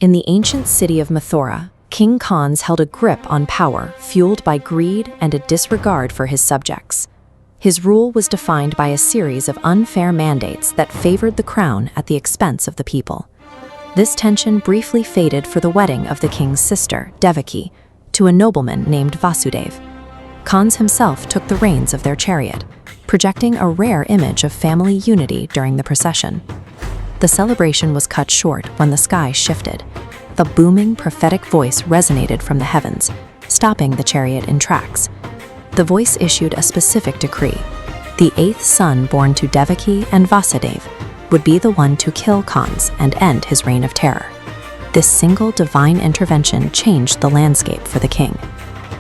In the ancient city of Mathura, King Khans held a grip on power fueled by greed and a disregard for his subjects. His rule was defined by a series of unfair mandates that favored the crown at the expense of the people. This tension briefly faded for the wedding of the king's sister, Devaki, to a nobleman named Vasudev. Khans himself took the reins of their chariot, projecting a rare image of family unity during the procession. The celebration was cut short when the sky shifted. The booming prophetic voice resonated from the heavens, stopping the chariot in tracks. The voice issued a specific decree. The eighth son born to Devaki and Vasudev would be the one to kill Khans and end his reign of terror. This single divine intervention changed the landscape for the king.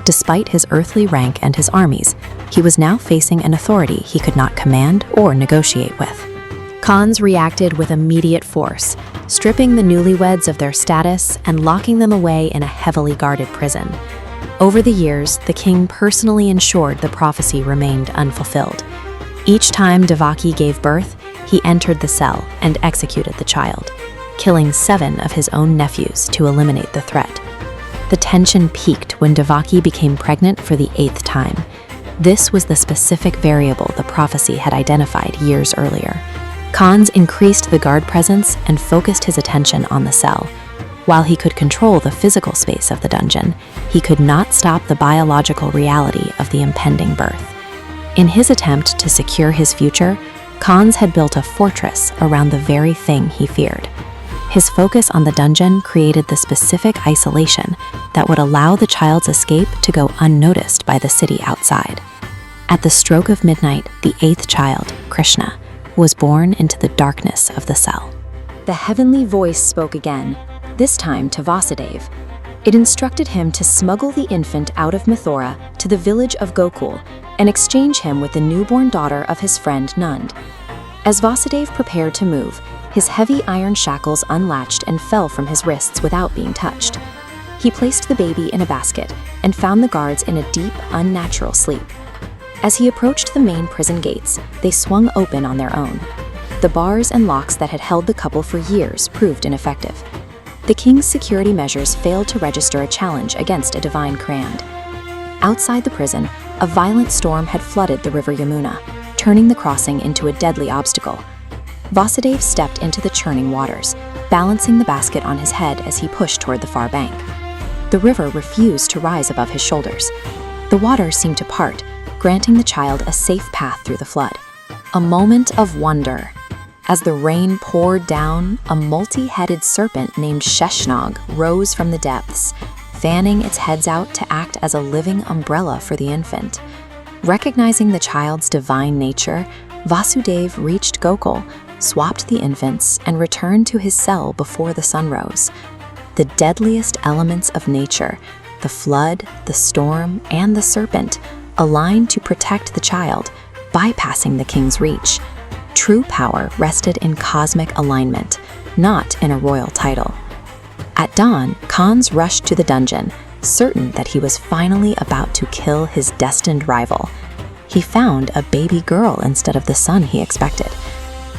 Despite his earthly rank and his armies, he was now facing an authority he could not command or negotiate with. Khans reacted with immediate force, stripping the newlyweds of their status and locking them away in a heavily guarded prison. Over the years, the king personally ensured the prophecy remained unfulfilled. Each time Devaki gave birth, he entered the cell and executed the child, killing 7 of his own nephews to eliminate the threat. The tension peaked when Devaki became pregnant for the 8th time. This was the specific variable the prophecy had identified years earlier. Khans increased the guard presence and focused his attention on the cell. While he could control the physical space of the dungeon, he could not stop the biological reality of the impending birth. In his attempt to secure his future, Khans had built a fortress around the very thing he feared. His focus on the dungeon created the specific isolation that would allow the child's escape to go unnoticed by the city outside. At the stroke of midnight, the 8th child, Krishna, was born into the darkness of the cell. The heavenly voice spoke again, this time to Vasudev. It instructed him to smuggle the infant out of Mathura to the village of Gokul and exchange him with the newborn daughter of his friend Nand. As Vasudev prepared to move, his heavy iron shackles unlatched and fell from his wrists without being touched. He placed the baby in a basket and found the guards in a deep, unnatural sleep. As he approached the main prison gates, they swung open on their own. The bars and locks that had held the couple for years proved ineffective. The king's security measures failed to register a challenge against a divine command. Outside the prison, a violent storm had flooded the river Yamuna, turning the crossing into a deadly obstacle. Vasudev stepped into the churning waters, balancing the basket on his head as he pushed toward the far bank. The river refused to rise above his shoulders. The water seemed to part, granting the child a safe path through the flood. A moment of wonder. As the rain poured down, a multi-headed serpent named Sheshnag rose from the depths, fanning its heads out to act as a living umbrella for the infant. Recognizing the child's divine nature, Vasudev reached Gokul, swapped the infants, and returned to his cell before the sun rose. The deadliest elements of nature, the flood, the storm, and the serpent, aligned to protect the child, bypassing the king's reach. True power rested in cosmic alignment, not in a royal title. At dawn, Khans rushed to the dungeon, certain that he was finally about to kill his destined rival. He found a baby girl instead of the son he expected.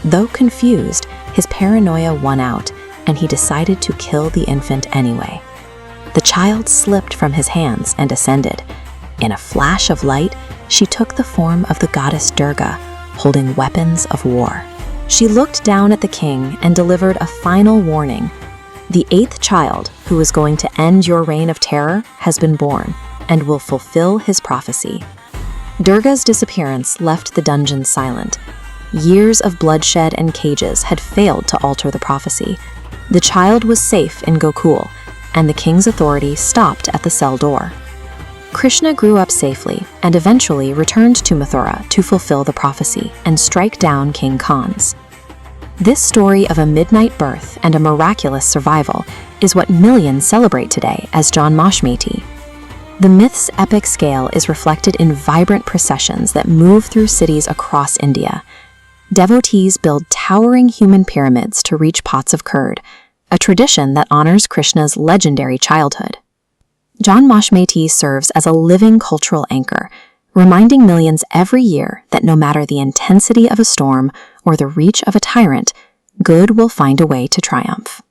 Though confused, his paranoia won out, and he decided to kill the infant anyway. The child slipped from his hands and ascended. In a flash of light, she took the form of the goddess Durga, holding weapons of war. She looked down at the king and delivered a final warning. The 8th child, who is going to end your reign of terror, has been born and will fulfill his prophecy. Durga's disappearance left the dungeon silent. Years of bloodshed and cages had failed to alter the prophecy. The child was safe in Gokul, and the king's authority stopped at the cell door. Krishna grew up safely and eventually returned to Mathura to fulfill the prophecy and strike down King Khans. This story of a midnight birth and a miraculous survival is what millions celebrate today as Janmashtami. The myth's epic scale is reflected in vibrant processions that move through cities across India. Devotees build towering human pyramids to reach pots of curd, a tradition that honors Krishna's legendary childhood. Janmashtami serves as a living cultural anchor, reminding millions every year that no matter the intensity of a storm or the reach of a tyrant, good will find a way to triumph.